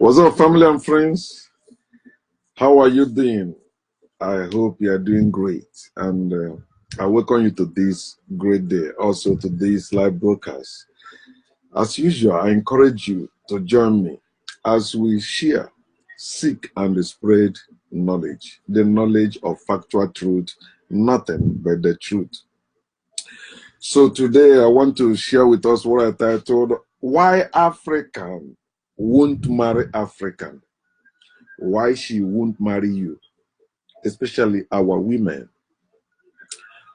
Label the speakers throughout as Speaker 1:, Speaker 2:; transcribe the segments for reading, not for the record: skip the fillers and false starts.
Speaker 1: What's up, family and friends? How are you doing? I hope you are doing great. And I welcome you to this great day, also to this live broadcast. As usual, I encourage you to join me as we share, seek, and spread knowledge, the knowledge of factual truth, nothing but the truth. So today I want to share with us what I titled, Why African Won't Marry African. Why she won't marry you, especially our women.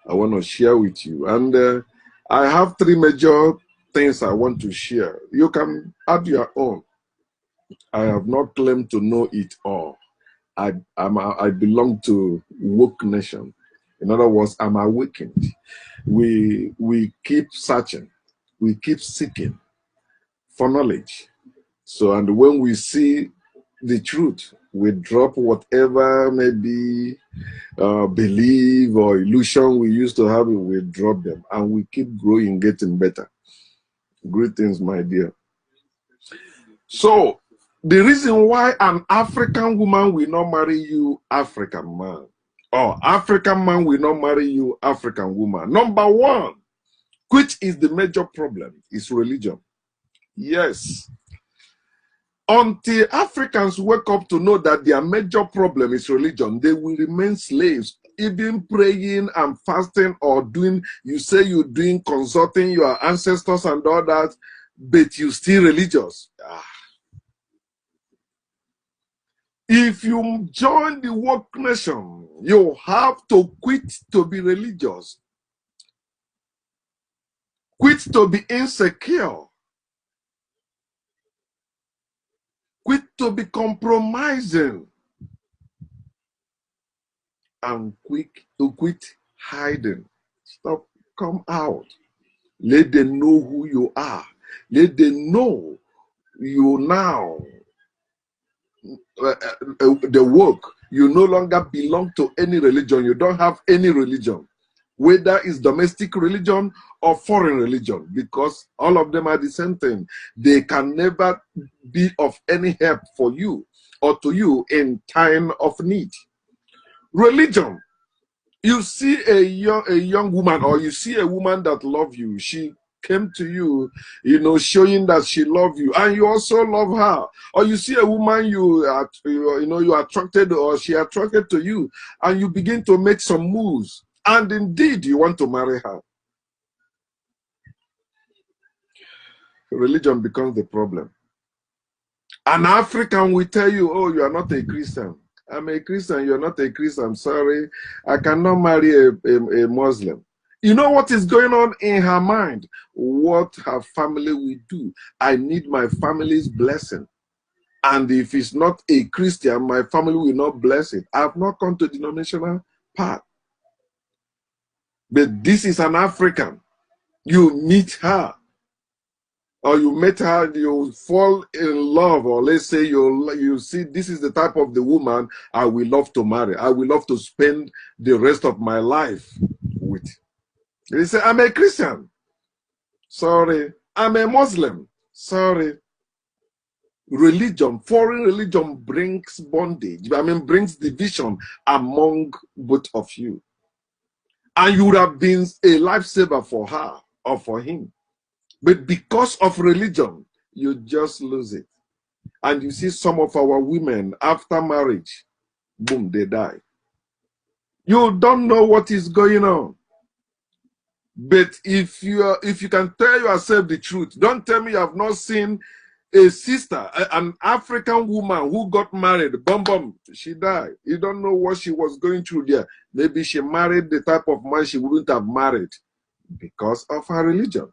Speaker 1: I want to share with you. And I have three major things I want to share. You can add your own. I have not claimed to know it all. I belong to woke nation. In other words, I'm awakened. We keep searching. We keep seeking for knowledge. So, and when we see the truth, we drop whatever maybe belief or illusion we used to have, we drop them and we keep growing, getting better. Greetings, my dear. So, the reason why an African woman will not marry you, African man, or African man will not marry you, African woman. Number one, which is the major problem, is religion. Yes. Until Africans wake up to know that their major problem is religion, they will remain slaves. Even praying and fasting or doing, you say you're doing, consulting your ancestors and all that, but you still religious. If you join the woke nation, you have to quit to be religious. Quit to be insecure. Quit to be compromising. And quit hiding. Stop, come out. Let them know who you are. Let them know you now, the work, you no longer belong to any religion. You don't have any religion, whether it's domestic religion or foreign religion, because all of them are the same thing. They can never be of any help for you or to you in time of need. Religion, you see a young woman, or you see a woman that loves you. She came to you, showing that she loves you, and you also love her. Or you see a woman you are attracted, or she attracted to you, and you begin to make some moves, and indeed you want to marry her. Religion becomes the problem. An African will tell you, oh, you are not a Christian. I'm a Christian, you're not a Christian. Sorry, I cannot marry a Muslim. You know what is going on in her mind? What her family will do. I need my family's blessing. And if it's not a Christian, my family will not bless it. I have not come to the denominational part. But this is an African. You meet her, or you met her, you fall in love, or let's say you see this is the type of the woman I will love to marry. I will love to spend the rest of my life with. They say, I'm a Christian. Sorry. I'm a Muslim. Sorry. Religion, foreign religion brings bondage. Brings division among both of you. And you would have been a lifesaver for her or for him. But because of religion, you just lose it. And you see some of our women, after marriage, boom, they die. You don't know what is going on. But if you can tell yourself the truth, don't tell me you have not seen a sister, an African woman who got married, boom, she died. You don't know what she was going through there. Maybe she married the type of man she wouldn't have married because of her religion.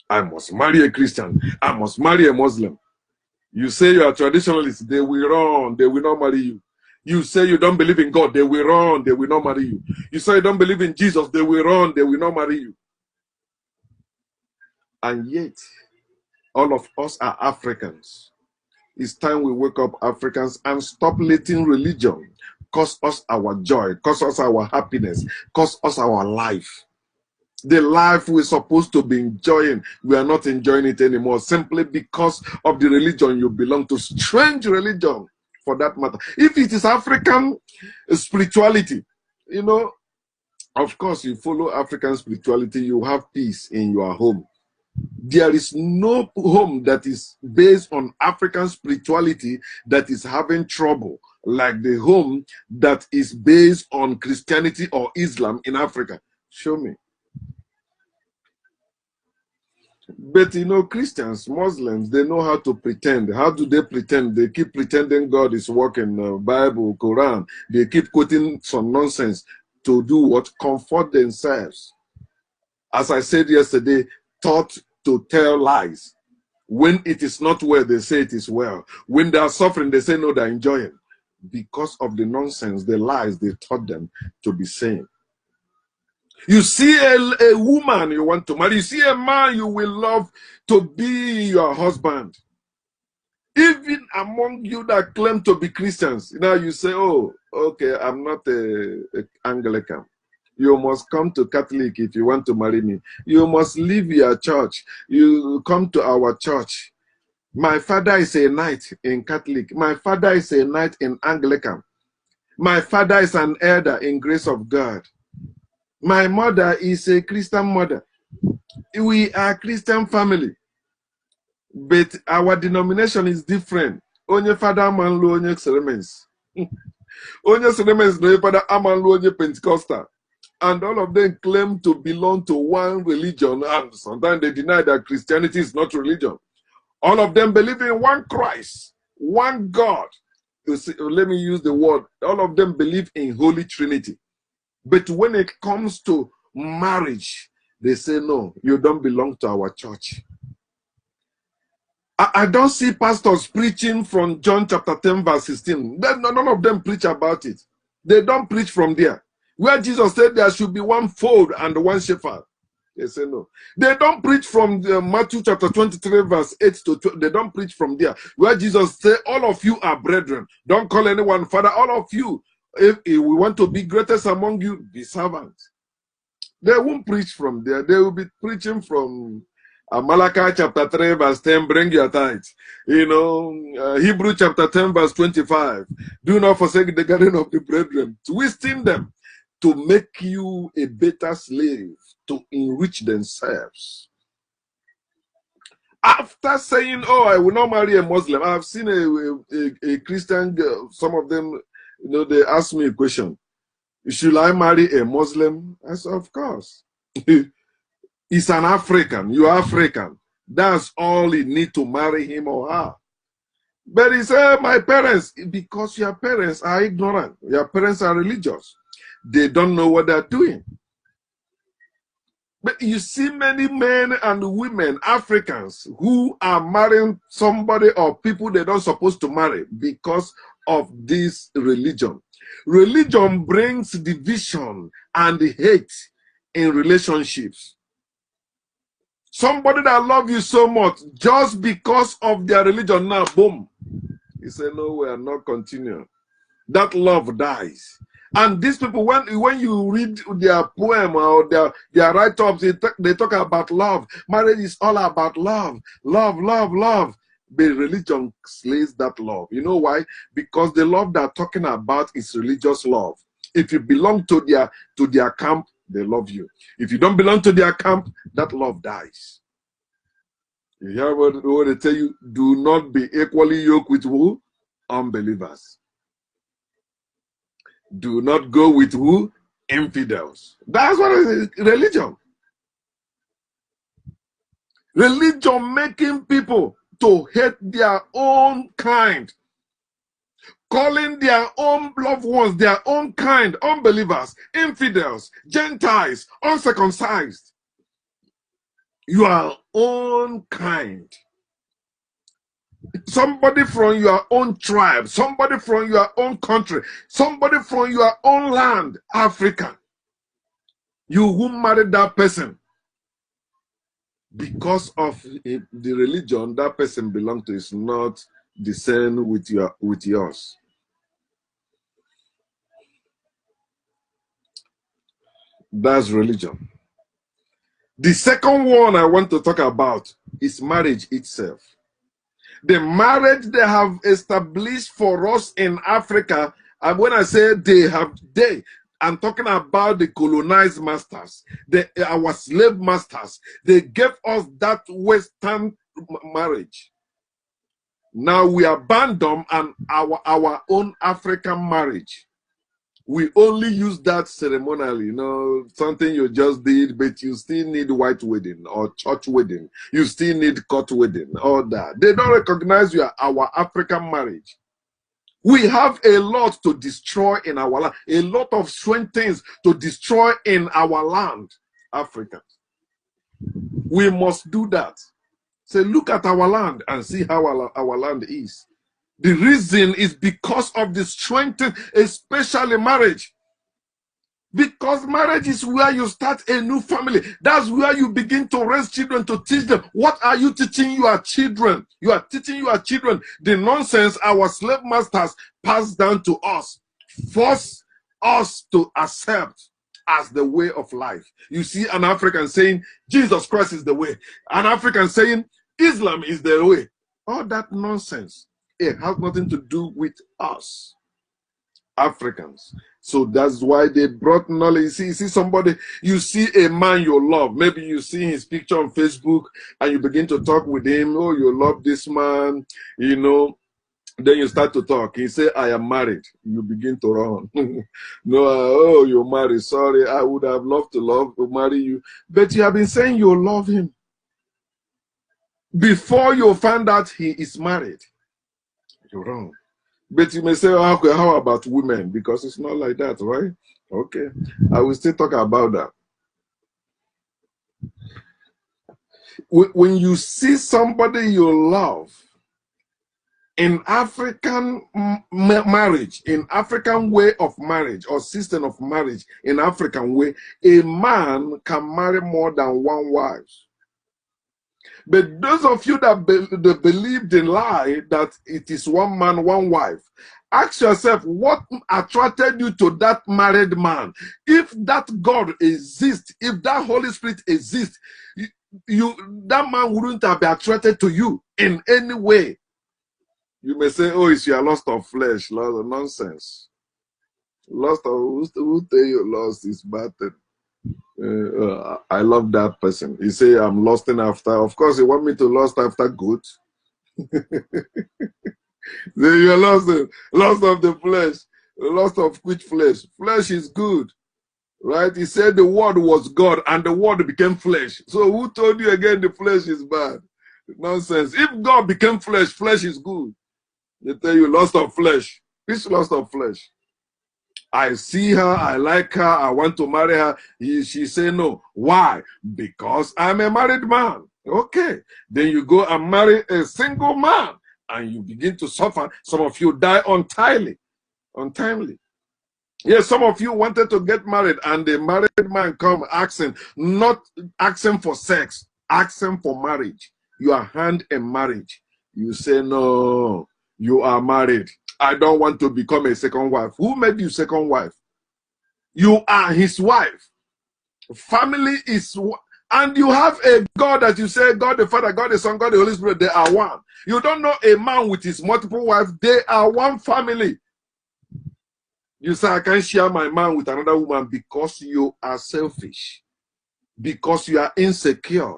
Speaker 1: I must marry a Christian. I must marry a Muslim. You say you are traditionalist, they will run, they will not marry you. You say you don't believe in God, they will run, they will not marry you. You say you don't believe in Jesus, they will run, they will not marry you. And yet, all of us are Africans. It's time we wake up, Africans, and stop letting religion cause us our joy, cause us our happiness, cause us our life. The life we're supposed to be enjoying, we are not enjoying it anymore simply because of the religion you belong to. Strange religion, for that matter. If it is African spirituality, you know, of course, you follow African spirituality, you have peace in your home. There is no home that is based on African spirituality that is having trouble like the home that is based on Christianity or Islam in Africa. Show me. But you know, Christians, Muslims, they know how to pretend. How do they pretend? They keep pretending God is working, Bible, Quran. They keep quoting some nonsense to do what? Comfort themselves. As I said yesterday, taught to tell lies. When it is not well, they say it is well. When they are suffering, they say no, they're enjoying. Because of the nonsense, the lies they taught them to be saying. You see a woman you want to marry, you see a man you will love to be your husband. Even among you that claim to be Christians, now you say, oh, okay, I'm not a Anglican. You must come to Catholic if you want to marry me. You must leave your church. You come to our church. My father is a knight in Catholic. My father is a knight in Anglican. My father is an elder in Grace of God. My mother is a Christian mother. We are Christian family. But our denomination is different. Onye father amanlu onye ceremonies. Onye ceremonies no father amanlu onye Pentecostal. And all of them claim to belong to one religion, and sometimes they deny that Christianity is not religion. All of them believe in one Christ, one God. Let me use the word. All of them believe in Holy Trinity. But when it comes to marriage, they say, no, you don't belong to our church. I don't see pastors preaching from John chapter 10, verse 16. None of them preach about it. They don't preach from there. Where Jesus said there should be one fold and one shepherd. They say no. They don't preach from Matthew chapter 23, verse 8 to 12. They don't preach from there. Where Jesus said, all of you are brethren. Don't call anyone father. All of you, if we want to be greatest among you, be servants. They won't preach from there. They will be preaching from Malachi chapter 3, verse 10, bring your tithes. You know, Hebrew chapter 10, verse 25. Do not forsake the gathering of the brethren. Twisting them to make you a better slave, to enrich themselves. After saying, oh, I will not marry a Muslim, I have seen a Christian girl, some of them, you know, they ask me a question. Should I marry a Muslim? I said, of course. He's an African. You're African. That's all you need to marry him or her. But he said, my parents, because your parents are ignorant. Your parents are religious. They don't know what they're doing. But you see many men and women, Africans, who are marrying somebody or people they're not supposed to marry because of this religion. Religion brings division and hate in relationships. Somebody that loves you so much, just because of their religion, now, boom. He said, no, we are not continuing. That love dies. And these people, when you read their poem or their write-ups, they talk about love. Marriage is all about love. Love, love, love. But religion slays that love. You know why? Because the love they're talking about is religious love. If you belong to their camp, they love you. If you don't belong to their camp, that love dies. You hear what they tell you? Do not be equally yoked with who? Unbelievers. Do not go with who? Infidels. That's what it is. Religion. Religion making people to hate their own kind. Calling their own loved ones, their own kind, unbelievers, infidels, Gentiles, uncircumcised. Your own kind. Somebody from your own tribe, somebody from your own country, somebody from your own land, Africa. You who married that person because of the religion that person belongs to is not the same with yours. That's religion. The second one I want to talk about is marriage itself. The marriage they have established for us in Africa, and when I say I'm talking about the colonized masters, our slave masters. They gave us that Western marriage. Now we abandon our own African marriage. We only use that ceremonially, something you just did, but you still need white wedding or church wedding. You still need court wedding, all that. They don't recognize our African marriage. We have a lot to destroy in our land, a lot of strange things to destroy in our land, Africans. We must do that. Say, look at our land and see how our land is. The reason is because of the strength, especially marriage. Because marriage is where you start a new family. That's where you begin to raise children, to teach them. What are you teaching your children? You are teaching your children the nonsense our slave masters passed down to us, force us to accept as the way of life. You see an African saying, Jesus Christ is the way. An African saying, Islam is the way. All that nonsense. It has nothing to do with us, Africans. So that's why they brought knowledge. You see somebody, you see a man you love. Maybe you see his picture on Facebook and you begin to talk with him. Oh, you love this man, Then you start to talk. He say, I am married. You begin to run. No, oh, you're married. Sorry, I would have loved to marry you. But you have been saying you love him before you find out he is married. You're wrong. But you may say, oh, okay, how about women? Because it's not like that, right? Okay. I will still talk about that. When you see somebody you love, in African marriage, in African way of marriage or system of marriage, in African way, a man can marry more than one wife. But those of you that believe the lie that it is one man, one wife, ask yourself, what attracted you to that married man? If that God exists, if that Holy Spirit exists, that man wouldn't have been attracted to you in any way. You may say, oh, it's your lust of flesh. Lust of nonsense. Lust of, who tell you lust is bad thing? I love that person. He say, I'm lusting after. Of course, you want me to lust after good. You're lusting. Lust of the flesh. Lust of which flesh? Flesh is good. Right? He said the word was God and the word became flesh. So who told you again the flesh is bad? Nonsense. If God became flesh, flesh is good. They tell you lust of flesh. Which lust of flesh? I see her, I like her, I want to marry her. She say no. Why? Because I'm a married man. Okay. Then you go and marry a single man and you begin to suffer. Some of you die untimely. Yes, some of you wanted to get married and the married man come asking, not asking for sex, asking for marriage. Your hand in marriage. You say no, you are married. I don't want to become a second wife. Who made you second wife? You are his wife. Family is, and you have a God that you say, God the Father, God the Son, God the Holy Spirit, they are one. You don't know a man with his multiple wives, they are one family. You say, I can't share my man with another woman because you are selfish, because you are insecure.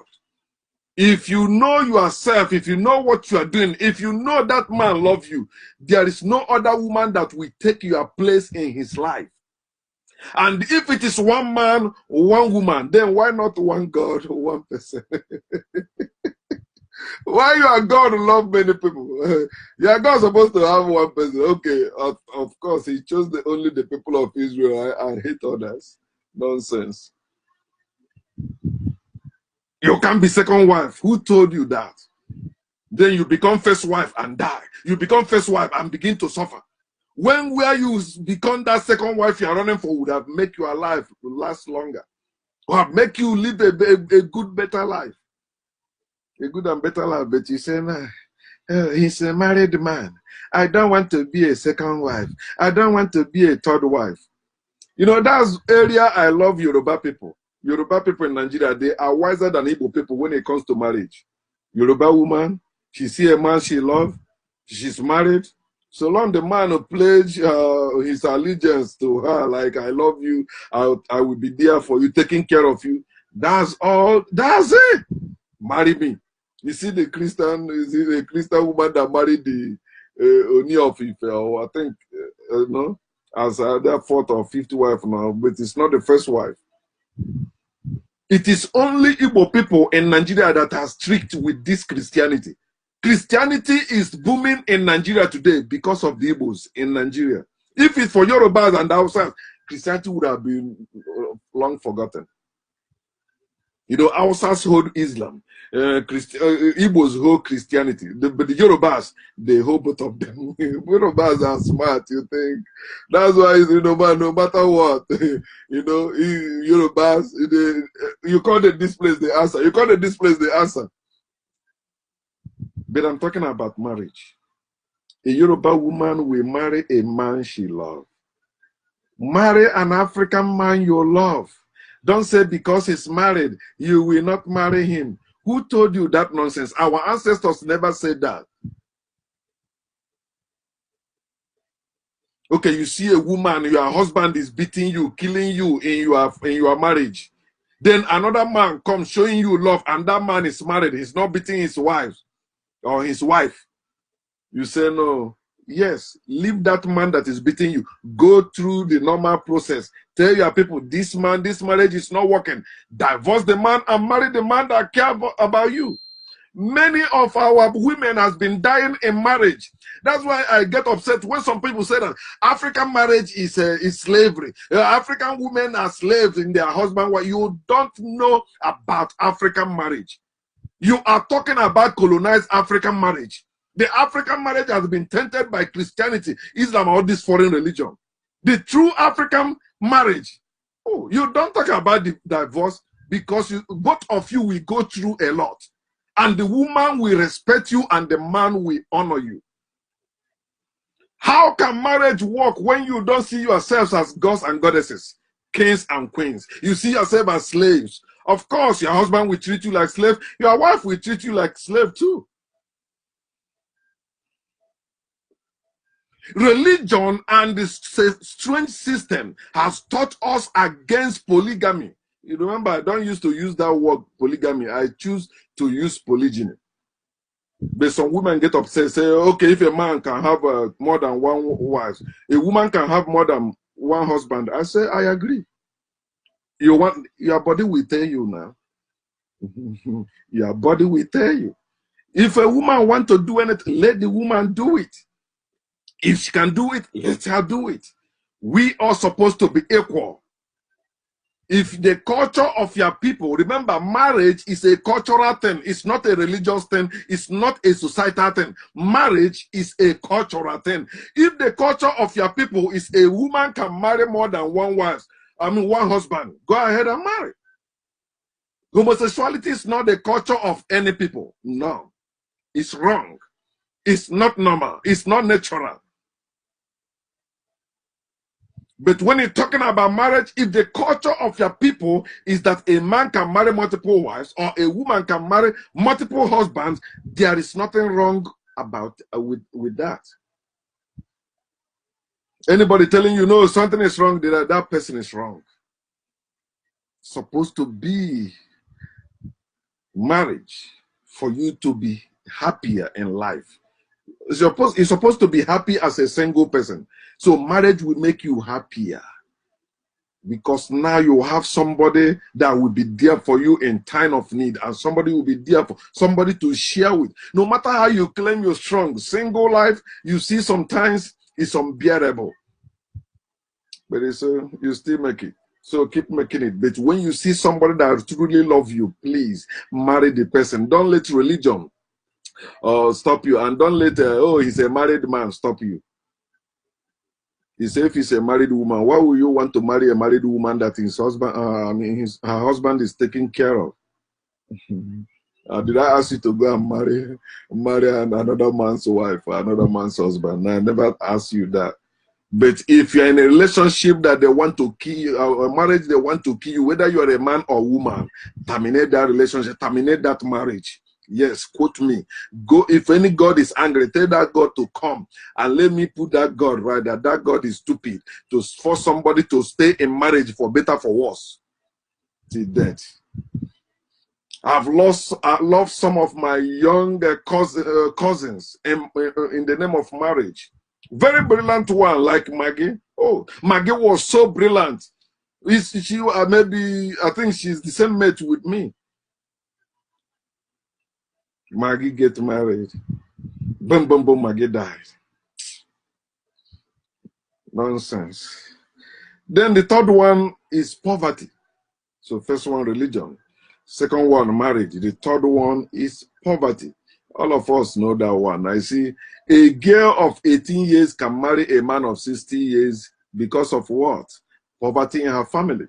Speaker 1: If you know yourself, if you know what you are doing, if you know that man loves you, there is no other woman that will take your place in his life. And if it is one man, one woman, then why not one God, one person? Why you are God who love many people? Your God supposed to have one person. Okay, of course, he chose only the people of Israel and hate others. Nonsense. You can't be second wife. Who told you that? Then you become first wife and die. You become first wife and begin to suffer. Where you become that second wife you are running for would have make your life last longer. Or have make you live a good, better life. A good and better life. But you say, nah, he's a married man. I don't want to be a second wife. I don't want to be a third wife. You know, that's area I love Yoruba people. Yoruba people in Nigeria, they are wiser than Igbo people when it comes to marriage. Yoruba woman, she see a man she loves, she's married. So long the man pledge his allegiance to her, like I love you, I will be there for you, taking care of you. That's all. That's it. Marry me. You see the Christian woman that married the Oni of Ife, or I think no, as their fourth or fifth wife now, but it's not the first wife. It is only Igbo people in Nigeria that are strict with this Christianity. Christianity is booming in Nigeria today because of the Igbos in Nigeria. If it's for Yorubas and outside, Christianity would have been long forgotten. You know, Hausas hold Islam, Igbos hold Christianity, but the Yorubas, they hold both of them. Yorubas are smart, you think. That's why, you know, no matter what, you know, Yorubas, you call it this place, they answer. You call it this place, they answer. But I'm talking about marriage. A Yoruba woman will marry a man she loves. Marry an African man you love. Don't say because he's married, you will not marry him. Who told you that nonsense? Our ancestors never said that. Okay, you see a woman, your husband is beating you, killing you in your marriage. Then another man comes showing you love, and that man is married. He's not beating his wife or his wife. You say no. Yes, leave that man that is beating you. Go through the normal process. Tell your people, this marriage is not working. Divorce the man and marry the man that cares about you. Many of our women has been dying in marriage. That's why I get upset when some people say that African marriage is slavery. African women are slaves in their husband. Well, you don't know about African marriage. You are talking about colonized African marriage. The African marriage has been tainted by Christianity, Islam, or this foreign religion. The true African marriage, oh, you don't talk about the divorce because both of you will go through a lot. And the woman will respect you and the man will honor you. How can marriage work when you don't see yourselves as gods and goddesses, kings and queens? You see yourself as slaves. Of course, your husband will treat you like slave. Your wife will treat you like slave too. Religion and the strange system has taught us against polygamy. You remember, I don't used to use that word polygamy. I choose to use polygyny. But some women get upset, say, okay, if a man can have more than one wife, a woman can have more than one husband. I say, I agree. Your body will tell you now. Your body will tell you. If a woman wants to do anything, let the woman do it. If she can do it, let her do it. We are supposed to be equal. If the culture of your people, remember, marriage is a cultural thing. It's not a religious thing. It's not a societal thing. Marriage is a cultural thing. If the culture of your people is a woman can marry more than one wife, one husband, go ahead and marry. Homosexuality is not the culture of any people. No, it's wrong. It's not normal. It's not natural. But when you're talking about marriage, if the culture of your people is that a man can marry multiple wives or a woman can marry multiple husbands, there is nothing wrong about with that. Anybody telling you no, something is wrong, that person is wrong. Supposed to be marriage for you to be happier in life. You're supposed to be happy as a single person. So marriage will make you happier. Because now you have somebody that will be there for you in time of need. And somebody will be there for somebody to share with. No matter how you claim you're strong, single life, you see sometimes it's unbearable. But it's, you still make it. So keep making it. But when you see somebody that truly loves you, please marry the person. Don't let religion stop you, and don't let oh, he's a married man stop you. He said if he's a married woman, why would you want to marry a married woman that his husband her husband is taking care of? Did I ask you to go and marry another man's wife or another man's husband? No, I never asked you that. But if you're in a relationship that they want to kill you, or a marriage they want to kill you, whether you're a man or woman, terminate that relationship, terminate that marriage. Yes, quote me. Go, if any God is angry, tell that God to come and let me put that God right there. That God is stupid to force somebody to stay in marriage for better, for worse, till death. I've lost some of my young cousins in the name of marriage. Very brilliant one, like Maggie. Oh, Maggie was so brilliant. She maybe, I think she's the same mate with me. Maggie get married. Boom, boom, boom, Maggie died. Nonsense. Then the third one is poverty. So first one, religion. Second one, marriage. The third one is poverty. All of us know that one. I see a girl of 18 years can marry a man of 60 years because of what? Poverty in her family.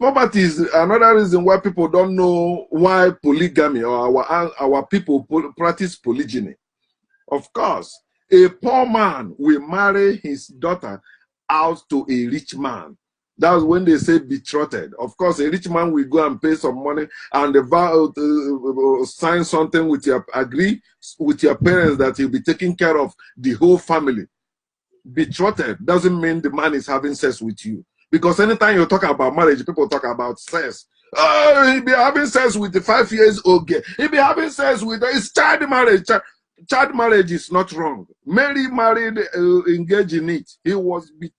Speaker 1: Poverty is another reason why people don't know why polygamy or our people practice polygyny. Of course, a poor man will marry his daughter out to a rich man. That's when they say betrothed. Of course, a rich man will go and pay some money and sign something with agree with your parents that he'll be taking care of the whole family. Betrothed doesn't mean the man is having sex with you. Because anytime you talk about marriage, people talk about sex. Oh, he'll be having sex with the 5 years old girl. He'll be having sex with it's child marriage. Child marriage is not wrong. Mary married, engaged in it.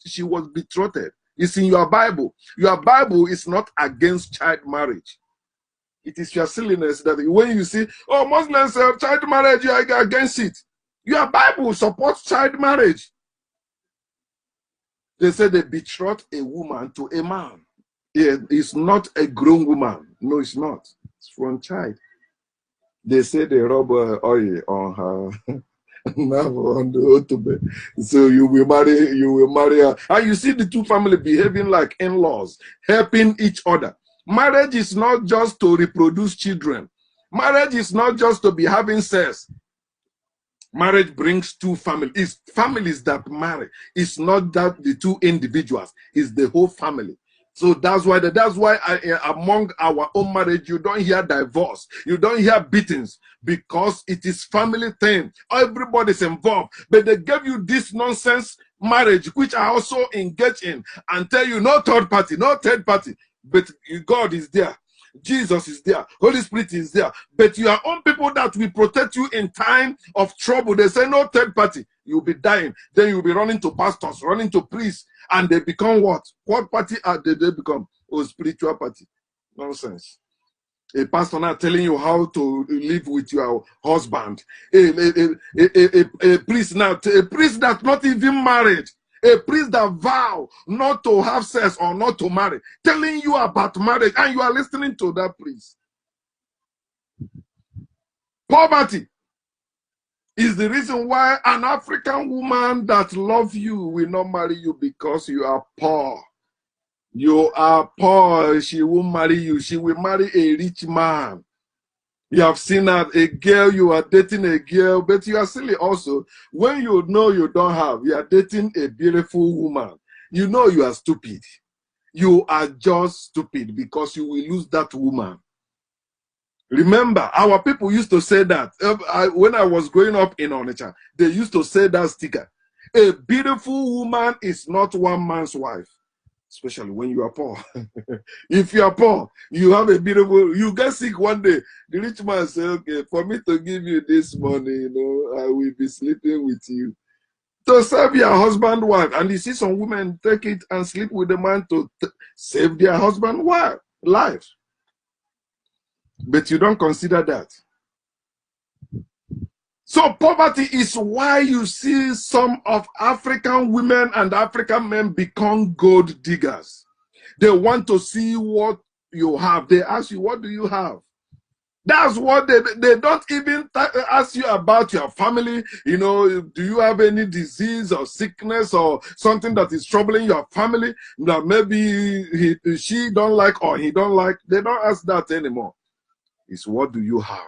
Speaker 1: She was betrothed. It's in your Bible. Your Bible is not against child marriage. It is your silliness that when you see, oh, Muslims say child marriage, you are against it. Your Bible supports child marriage. They say they betrothed a woman to a man. It's not a grown woman. No, it's not. It's from child. They say they rub oil on her. On the so you will marry her. And you see the two families behaving like in-laws, helping each other. Marriage is not just to reproduce children. Marriage is not just to be having sex. Marriage brings two families. It's families that marry. It's not that the two individuals. It's the whole family. So that's why among our own marriage, you don't hear divorce. You don't hear beatings because it is family thing. Everybody's involved. But they gave you this nonsense marriage, which I also engage in, and tell you no third party, no third party. But God is there. Jesus is there. Holy Spirit is there. But your own people that will protect you in time of trouble, they say no third party. You'll be dying. Then you'll be running to pastors, running to priests. And they become what? What party are they become? Oh, spiritual party. Nonsense. A pastor now telling you how to live with your husband. A priest now, a priest that's not even married. A priest that vow not to have sex or not to marry, telling you about marriage, and you are listening to that priest. Poverty is the reason why an African woman that loves you will not marry you, because you are poor. You are poor. She won't marry you. She will marry a rich man. You have seen that a girl, you are dating a girl, but you are silly also. When you know you don't have, you are dating a beautiful woman. You know you are stupid. You are just stupid because you will lose that woman. Remember, our people used to say that. When I was growing up in Onitsha, they used to say that sticker. A beautiful woman is not one man's wife. Especially when you are poor. If you are poor, you have a beautiful, you get sick one day. The rich man say, okay, for me to give you this money, you know, I will be sleeping with you. To serve your husband, wife. And you see some women take it and sleep with the man to save their husband, wife, life. But you don't consider that. So poverty is why you see some of African women and African men become gold diggers. They want to see what you have. They ask you, what do you have? That's what they don't even ask you about your family. You know, do you have any disease or sickness or something that is troubling your family that maybe she don't like or he don't like? They don't ask that anymore. It's what do you have?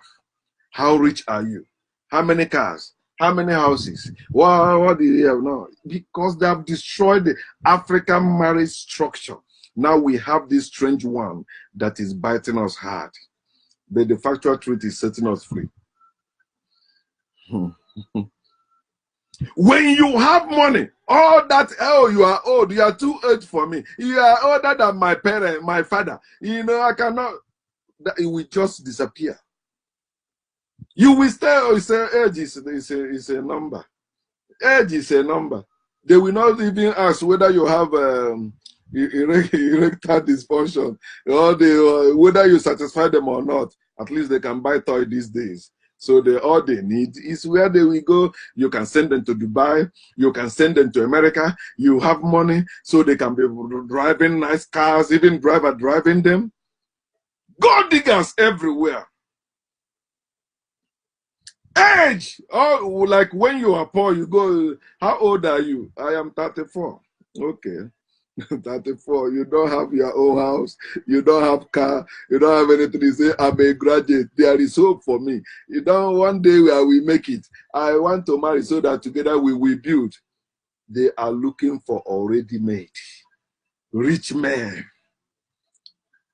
Speaker 1: How rich are you? How many cars? How many houses? What do you have now? Because they have destroyed the African marriage structure. Now we have this strange one that is biting us hard. But the factual truth is setting us free. When you have money, all that, oh, you are old, you are too old for me. You are older than my parent, my father. You know, I cannot, it will just disappear. You will say age is a number. Age is a number. They will not even ask whether you have erectile dysfunction or whether you satisfy them or not. At least they can buy toy these days. So all they need is where they will go. You can send them to Dubai. You can send them to America. You have money, so they can be driving nice cars, even driver driving them. Gold diggers everywhere. Age! Oh, like when you are poor, you go, how old are you? I am 34. Okay. 34. You don't have your own house. You don't have car. You don't have anything. You say, I'm a graduate. There is hope for me. You don't, one day I will make it. I want to marry so that together we will build. They are looking for already made. Rich men.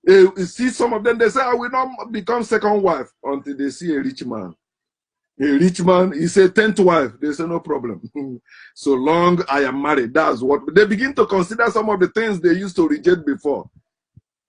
Speaker 1: You see some of them, they say, I will not become second wife until they see a rich man. A rich man, he said 10th wife. They say no problem. So long I am married. That's what they begin to consider. Some of the things they used to reject before.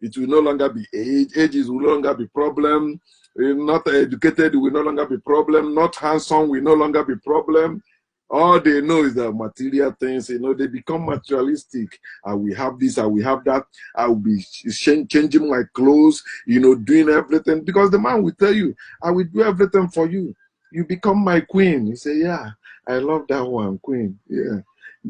Speaker 1: It will no longer be age. Ages will no longer be problem. Not educated will no longer be problem. Not handsome will no longer be problem. All they know is the material things. You know, they become materialistic. I will have this. I will have that. I will be changing my clothes. You know, doing everything because the man will tell you, I will do everything for you. You become my queen. You say, yeah, I love that one, queen. Yeah,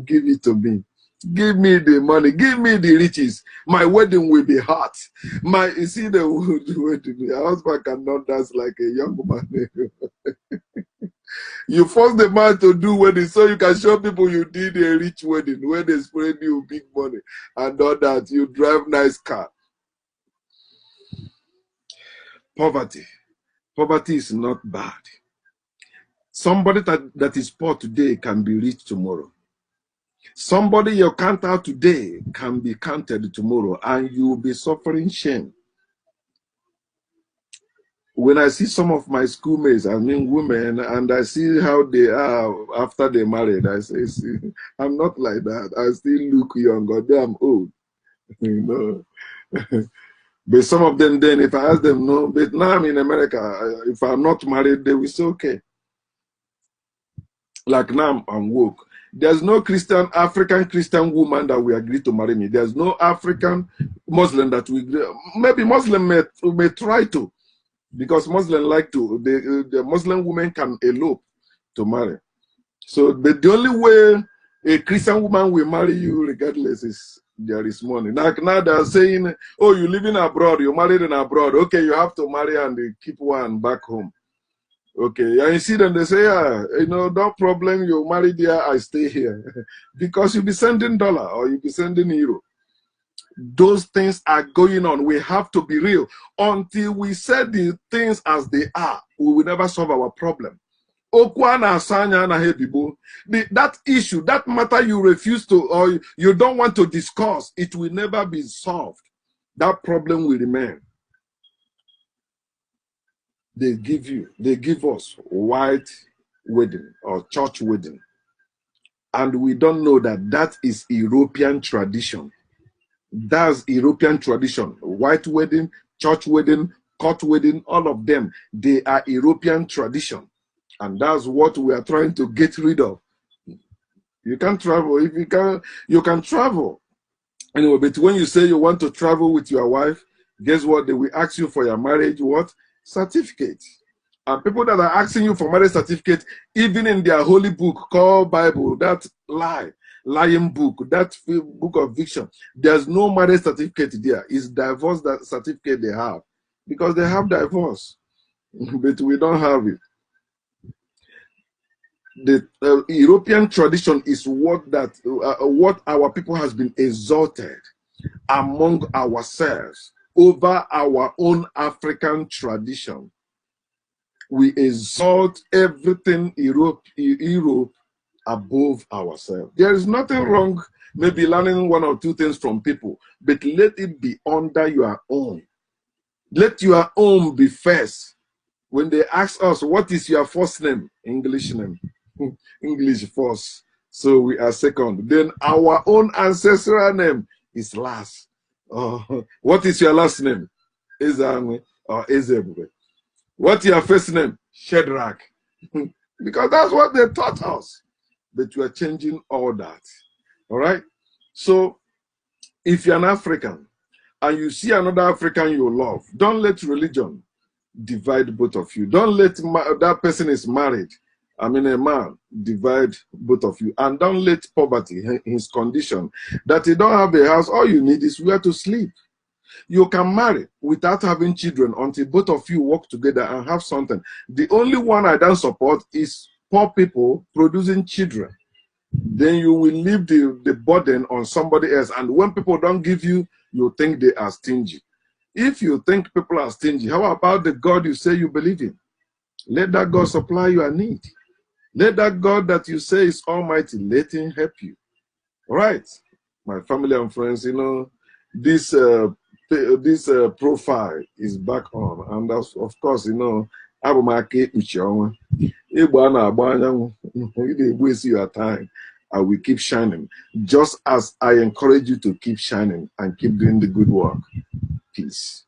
Speaker 1: give it to me. Give me the money. Give me the riches. My wedding will be hot. You see the wedding. Your husband cannot dance like a young man. You force the man to do wedding so you can show people you did a rich wedding where they spread you big money and all that. You drive nice car. Poverty. Poverty is not bad. Somebody that is poor today can be rich tomorrow. Somebody you count out today can be counted tomorrow, and you will be suffering shame. When I see some of my schoolmates, I mean women, and I see how they are after they married, I say, see, I'm not like that. I still look young, although I'm old. You know. But some of them then, if I ask them, no, but now I'm in America, if I'm not married, they will say, okay. Like now I'm woke. There's no African Christian woman that will agree to marry me. There's no African Muslim that will agree. Maybe Muslim may try to, because Muslim like to, the Muslim women can elope to marry. So the only way a Christian woman will marry you regardless is there is money. Now they're saying, oh, you're living abroad, you're married in abroad. Okay, you have to marry and keep one back home. Okay, and you see them, they say, yeah, you know, no problem, you married here, I stay here. Because you'll be sending dollar or you'll be sending euro. Those things are going on. We have to be real. Until we say the things as they are, we will never solve our problem. That issue, that matter you refuse to, or you don't want to discuss, it will never be solved. That problem will remain. They give us white wedding or church wedding. And we don't know that that is European tradition. That's European tradition. White wedding, church wedding, court wedding, all of them, they are European tradition. And that's what we are trying to get rid of. You can travel. If you can travel. Anyway, but when you say you want to travel with your wife, guess what? They will ask you for your marriage, what? Certificate. And people that are asking you for marriage certificate, even in their holy book called Bible, that lying book, that book of fiction, there's no marriage certificate there. It's divorce that certificate they have. Because they have divorce. But we don't have it. The European tradition is what our people has been exalted among ourselves over our own African tradition. We exalt everything Europe above ourselves. There is nothing wrong, maybe learning one or two things from people, but let it be under your own. Let your own be first. When they ask us, what is your first name? English name. English first. So we are second. Then our own ancestral name is last. What is your last name? Ezanwe or Ezebube. What's your first name? Shadrach. Because that's what they taught us. But we are changing all that. All right? So if you're an African and you see another African you love, don't let religion divide both of you. Don't let that person is married, a man, divide both of you. And don't let poverty, his condition, that you don't have a house, all you need is where to sleep. You can marry without having children until both of you work together and have something. The only one I don't support is poor people producing children. Then you will leave the burden on somebody else. And when people don't give you, you think they are stingy. If you think people are stingy, how about the God you say you believe in? Let that God supply your need. Let that God that you say is almighty, let him help you. All right, my family and friends, you know, this profile is back on. And of course, you know, you waste your time. I will keep shining, just as I encourage you to keep shining and keep doing the good work. Peace.